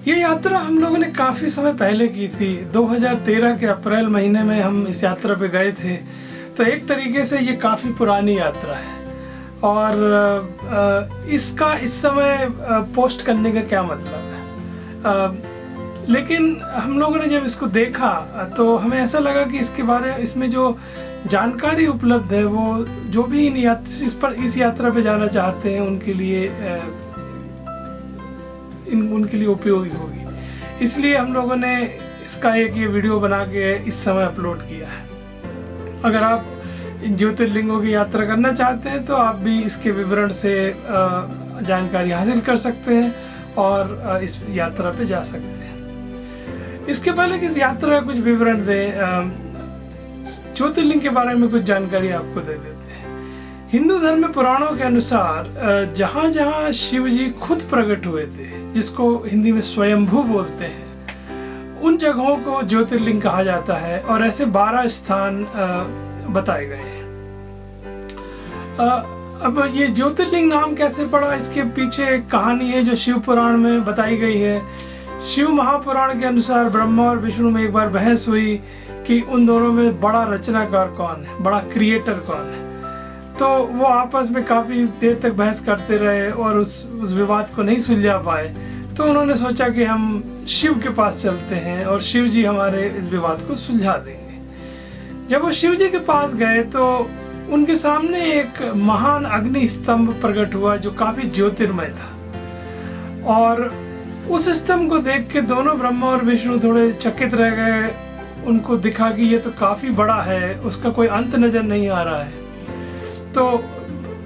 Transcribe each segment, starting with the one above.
ये यात्रा हम लोगों ने काफ़ी समय पहले की थी। 2013 के अप्रैल महीने में हम इस यात्रा पे गए थे। तो एक तरीके से ये काफ़ी पुरानी यात्रा है और इसका इस समय पोस्ट करने का क्या मतलब है। लेकिन हम लोगों ने जब इसको देखा तो हमें ऐसा लगा कि इसमें जो जानकारी उपलब्ध है वो जो भी इस यात्रा पे जाना चाहते हैं उनके लिए उपयोगी होगी। इसलिए हम लोगों ने इसका ये वीडियो बना के इस समय अपलोड किया है। अगर आप इन ज्योतिर्लिंगों की यात्रा करना चाहते हैं तो आप भी इसके विवरण से जानकारी हासिल कर सकते हैं और इस यात्रा पे जा सकते हैं। इसके पहले कि इस यात्रा का कुछ विवरण दें, ज्योतिर्लिंग के बारे में कुछ जानकारी आपको दे देते हैं। हिंदू धर्म में पुराणों के अनुसार जहाँ जहाँ शिव जी खुद प्रकट हुए थे, जिसको हिंदी में स्वयंभू बोलते हैं, उन जगहों को ज्योतिर्लिंग कहा जाता है और ऐसे 12 स्थान बताए गए हैं। अब ये ज्योतिर्लिंग नाम कैसे पड़ा, इसके पीछे एक कहानी है जो शिव पुराण में बताई गई है। शिव महापुराण के अनुसार ब्रह्मा और विष्णु में एक बार बहस हुई कि उन दोनों में बड़ा रचनाकार कौन है, बड़ा क्रिएटर कौन है। तो वो आपस में काफ़ी देर तक बहस करते रहे और उस विवाद को नहीं सुलझा पाए। तो उन्होंने सोचा कि हम शिव के पास चलते हैं और शिव जी हमारे इस विवाद को सुलझा देंगे। जब वो शिव जी के पास गए तो उनके सामने एक महान अग्नि स्तंभ प्रकट हुआ जो काफ़ी ज्योतिर्मय था। और उस स्तंभ को देख के दोनों ब्रह्मा और विष्णु थोड़े चकित रह गए। उनको दिखा कि ये तो काफ़ी बड़ा है, उसका कोई अंत नज़र नहीं आ रहा है। तो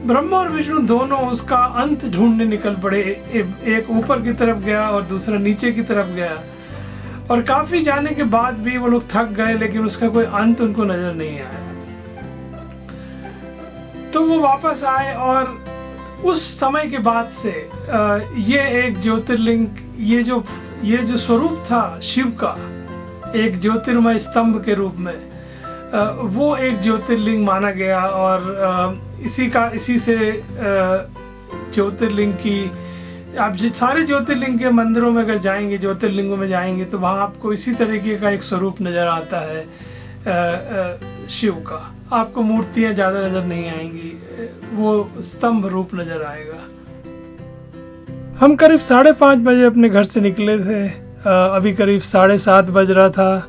ब्रह्मा और विष्णु दोनों उसका अंत ढूंढने निकल पड़े। एक ऊपर की तरफ गया और दूसरा नीचे की तरफ गया और काफ़ी जाने के बाद भी वो लोग थक गए, लेकिन उसका कोई अंत उनको नज़र नहीं आया। तो वो वापस आए और उस समय के बाद से ये एक ज्योतिर्लिंग, ये जो स्वरूप था शिव का एक ज्योतिर्मय स्तंभ के रूप में, वो एक ज्योतिर्लिंग माना गया। और इसी से ज्योतिर्लिंग की, आप सारे ज्योतिर्लिंग के मंदिरों में अगर जाएंगे, ज्योतिर्लिंगों में जाएंगे तो वहाँ आपको इसी तरीके का एक स्वरूप नज़र आता है शिव का। आपको मूर्तियाँ ज़्यादा नज़र नहीं आएंगी, वो स्तंभ रूप नज़र आएगा। हम करीब 5:30 बजे अपने घर से निकले थे। अभी करीब 7:30 बज रहा था।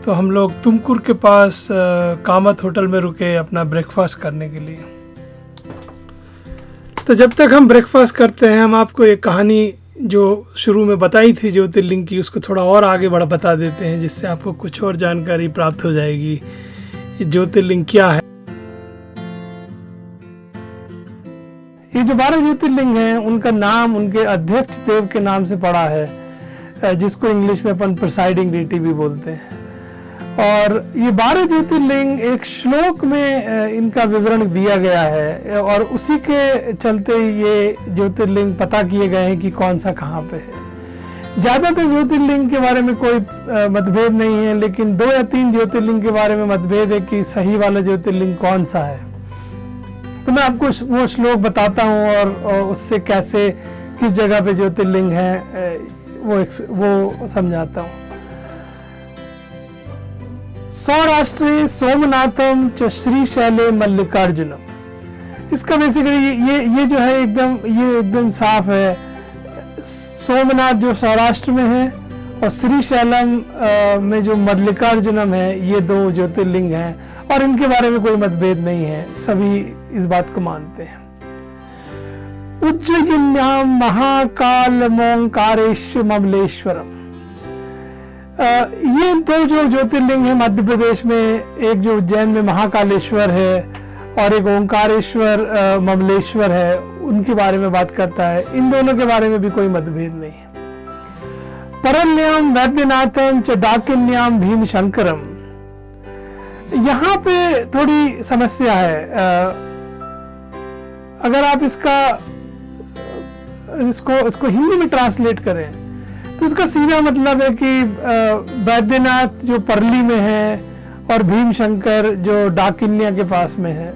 तो हम लोग तुमकुर के पास कामत होटल में रुके अपना ब्रेकफास्ट करने के लिए। तो जब तक हम ब्रेकफास्ट करते हैं, हम आपको एक कहानी जो शुरू में बताई थी ज्योतिर्लिंग की, उसको थोड़ा और आगे बता देते हैं, जिससे आपको कुछ और जानकारी प्राप्त हो जाएगी ये ज्योतिर्लिंग क्या है। ये जो 12 ज्योतिर्लिंग हैं, उनका नाम उनके अध्यक्ष देव के नाम से पड़ा है, जिसको इंग्लिश में अपन प्रिसाइडिंग डीटी भी बोलते हैं। और ये 12 ज्योतिर्लिंग एक श्लोक में इनका विवरण दिया गया है और उसी के चलते ये ज्योतिर्लिंग पता किए गए हैं कि कौन सा कहाँ पे है। ज़्यादातर ज्योतिर्लिंग के बारे में कोई मतभेद नहीं है, लेकिन 2 या 3 ज्योतिर्लिंग के बारे में मतभेद है कि सही वाला ज्योतिर्लिंग कौन सा है। तो मैं आपको वो श्लोक बताता हूँ और उससे कैसे किस जगह पे ज्योतिर्लिंग है वो समझाता हूँ। सौराष्ट्रे सोमनाथम च श्रीशैले मल्लिकार्जुनम। इसका बेसिकली ये जो है एकदम साफ है। सोमनाथ जो सौराष्ट्र में है और श्रीशैलम में जो मल्लिकार्जुनम है, ये 2 ज्योतिर्लिंग हैं और इनके बारे में कोई मतभेद नहीं है, सभी इस बात को मानते हैं। उज्जयिन्याम महाकाल मोंकारेश्वर ममलेश्वरम। ये 2 जो ज्योतिर्लिंग है मध्य प्रदेश में, एक जो उज्जैन में महाकालेश्वर है और एक ओंकारेश्वर ममलेश्वर है, उनके बारे में बात करता है। इन दोनों के बारे में भी कोई मतभेद नहीं है। परल्यम वैद्यनाथम च डाकिन्याम भीम शंकरम। यहाँ पे थोड़ी समस्या है। अगर आप इसको हिंदी में ट्रांसलेट करें तो उसका सीधा मतलब है कि वैद्यनाथ जो परली में है और भीम शंकर जो डाकिन्या के पास में है।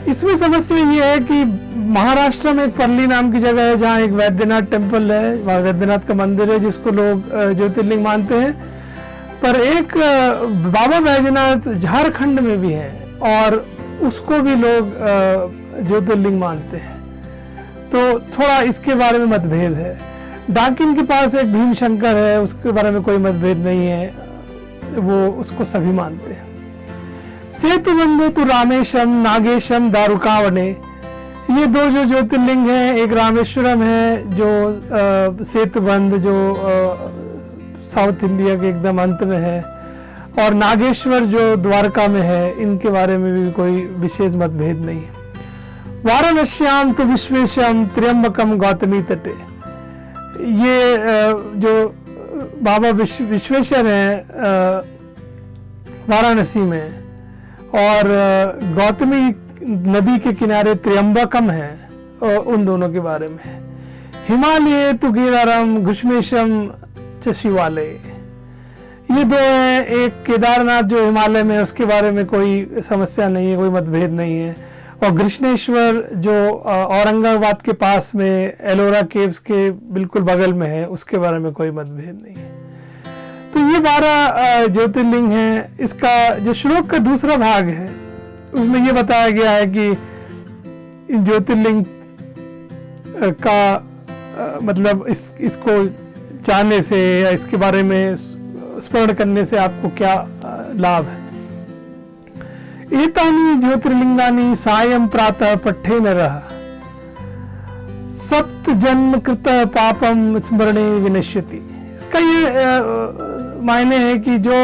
इसमें समस्या ये है कि महाराष्ट्र में एक पर्ली नाम की जगह है जहाँ एक वैद्यनाथ टेम्पल है, वहाँ वैद्यनाथ का मंदिर है जिसको लोग ज्योतिर्लिंग मानते हैं। पर एक बाबा बैजनाथ झारखंड में भी है और उसको भी लोग ज्योतिर्लिंग मानते हैं। तो थोड़ा इसके बारे में मतभेद है। डाकिन के पास एक भीम शंकर है, उसके बारे में कोई मतभेद नहीं है, वो उसको सभी मानते हैं। सेतुबंधे तो रामेशम नागेशम दारुकावने, ये दो जो ज्योतिर्लिंग हैं, एक रामेश्वरम है जो सेतुबंध जो साउथ इंडिया के एकदम अंत में है, और नागेश्वर जो द्वारका में है, इनके बारे में भी कोई विशेष मतभेद नहीं है। वाराणस्याम तो विश्वेशम त्र्यंबकम गौतमी तटे, ये जो बाबा विश्वेश्वर हैं वाराणसी में, और गौतमी नदी के किनारे त्र्यंबकम है, उन दोनों के बारे में। हिमालय तो गिरवरम घुष्मेशम च शिवालय, ये दो हैं। एक केदारनाथ जो हिमालय में, उसके बारे में कोई समस्या नहीं है, कोई मतभेद नहीं है। और कृष्णेश्वर जो औरंगाबाद के पास में एलोरा केव्स के बिल्कुल बगल में है, उसके बारे में कोई मतभेद नहीं है। तो ये 12 ज्योतिर्लिंग हैं। इसका जो श्लोक का दूसरा भाग है उसमें ये बताया गया है कि इन ज्योतिर्लिंग का मतलब इसको जानने से या इसके बारे में स्मरण करने से आपको क्या लाभ है। एतानि ज्योतिर्लिंगानि सायं प्रातः पठ्ठे न रहा, सप्त जन्म कृत पापम स्मरणे विनश्यति। इसका ये मायने है कि जो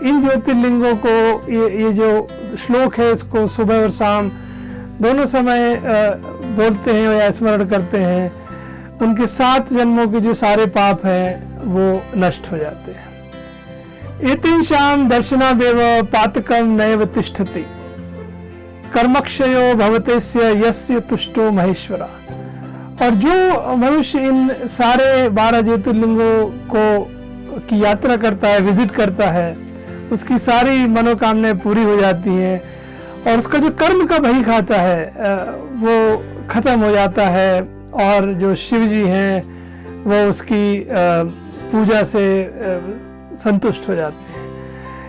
इन ज्योतिर्लिंगों को ये जो श्लोक है, इसको सुबह और शाम दोनों समय बोलते हैं या स्मरण करते हैं, उनके 7 जन्मों के जो सारे पाप हैं वो नष्ट हो जाते हैं। एतेषां दर्शनादेव पातकं नैव तिष्ठति, कर्मक्षयो भवतेस्य यस्य तुष्टो महेश्वरा। और जो मनुष्य इन सारे 12 ज्योतिर्लिंगों को की यात्रा करता है, विजिट करता है, उसकी सारी मनोकामनाएं पूरी हो जाती हैं और उसका जो कर्म का भय खाता है वो खत्म हो जाता है। और जो शिव जी हैं वो उसकी पूजा से संतुष्ट हो जाते हैं।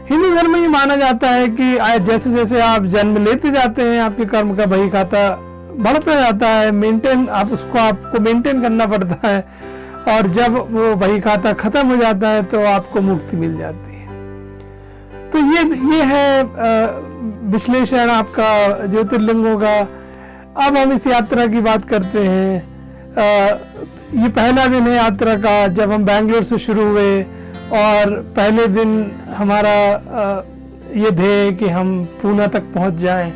हिंदू धर्म में ये माना जाता है कि जैसे जैसे आप जन्म लेते जाते हैं, आपके कर्म का बही खाता बढ़ता जाता है, आपको मेंटेन करना पड़ता है, और जब वो बही खाता खत्म हो जाता है तो आपको मुक्ति मिल जाती है। तो ये है विश्लेषण आपका ज्योतिर्लिंगों का। अब हम इस यात्रा की बात करते हैं। ये पहला दिन है यात्रा का, जब हम बैंगलोर से शुरू हुए, और पहले दिन हमारा ये ध्येय है कि हम पूना तक पहुंच जाएं,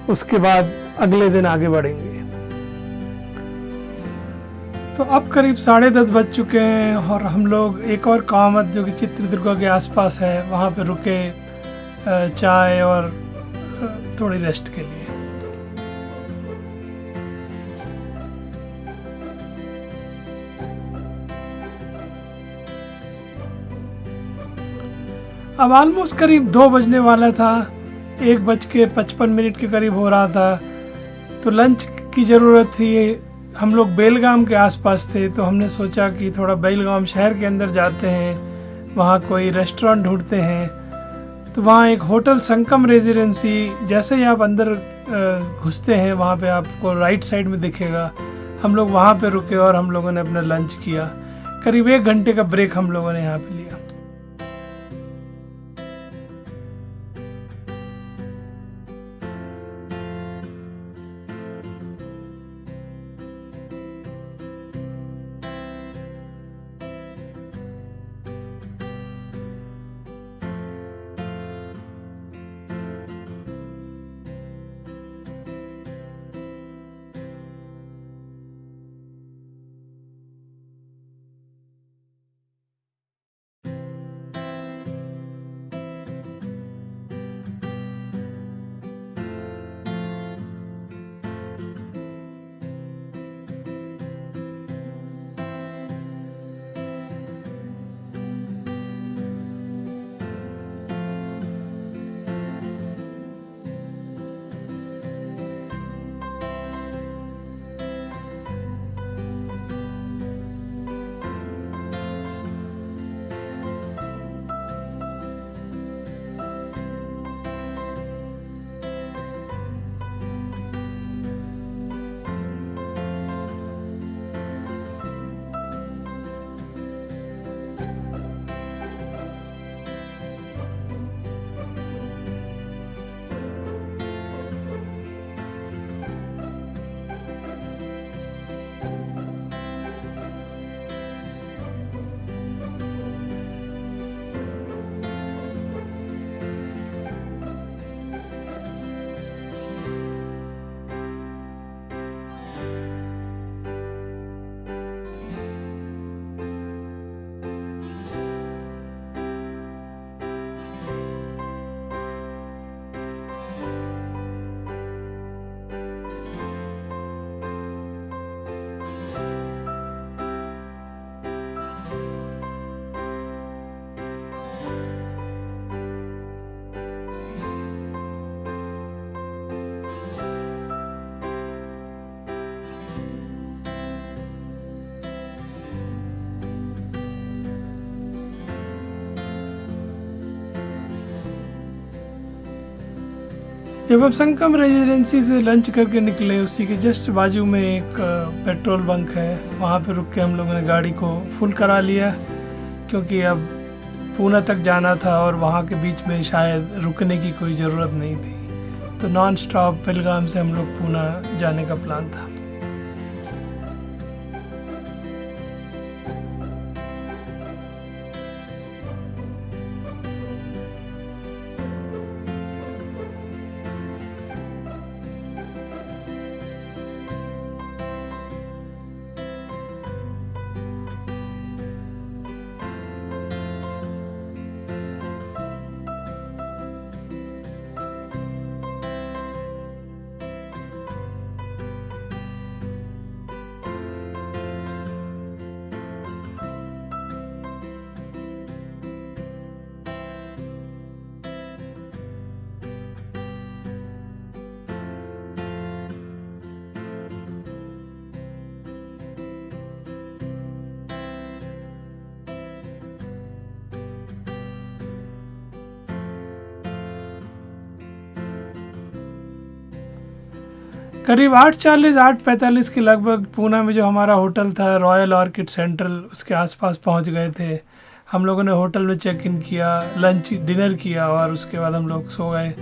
उसके बाद अगले दिन आगे बढ़ेंगे। तो अब करीब 10:30 बज चुके हैं और हम लोग एक और कामत जो कि चित्रदुर्गा के आसपास है वहाँ पे रुके चाय और थोड़ी रेस्ट के लिए। अब ऑलमोस्ट करीब 2 बजने वाला था, 1:55 के करीब हो रहा था, तो लंच की ज़रूरत थी। हम लोग बेलगाम के आसपास थे, तो हमने सोचा कि थोड़ा बेलगाम शहर के अंदर जाते हैं, वहाँ कोई रेस्टोरेंट ढूंढते हैं। तो वहाँ एक होटल संकम रेजिडेंसी, जैसे ही आप अंदर घुसते हैं वहाँ पे आपको राइट साइड में दिखेगा। हम लोग वहाँ पे रुके और हम लोगों ने अपना लंच किया। करीब 1 घंटे का ब्रेक हम लोगों ने यहाँ पे लिया। जब हम संगम रेजिडेंसी से लंच करके निकले, उसी के जस्ट बाजू में एक पेट्रोल बंक है, वहाँ पे रुक के हम लोगों ने गाड़ी को फुल करा लिया, क्योंकि अब पूना तक जाना था और वहाँ के बीच में शायद रुकने की कोई ज़रूरत नहीं थी। तो नॉन स्टॉप बेलगाम से हम लोग पूना जाने का प्लान था। करीब 8:40 8:45 के लगभग पूना में जो हमारा होटल था रॉयल ऑर्किड सेंट्रल, उसके आसपास पहुंच गए थे। हम लोगों ने होटल में चेक इन किया, लंच डिनर किया और उसके बाद हम लोग सो गए।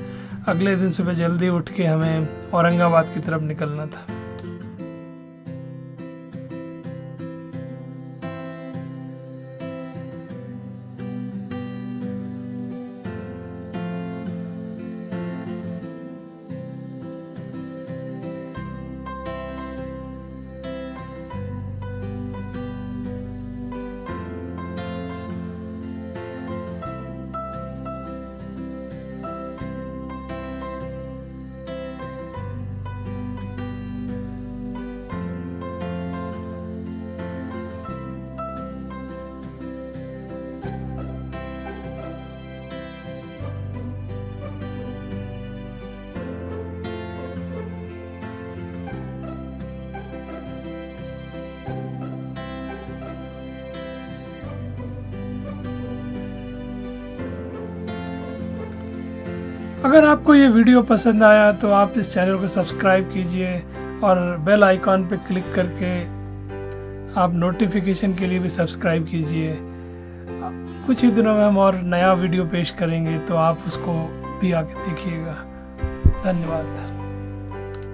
अगले दिन सुबह जल्दी उठ के हमें औरंगाबाद की तरफ निकलना था। अगर आपको ये वीडियो पसंद आया तो आप इस चैनल को सब्सक्राइब कीजिए और बेल आइकॉन पे क्लिक करके आप नोटिफिकेशन के लिए भी सब्सक्राइब कीजिए। कुछ ही दिनों में हम और नया वीडियो पेश करेंगे, तो आप उसको भी आके देखिएगा। धन्यवाद।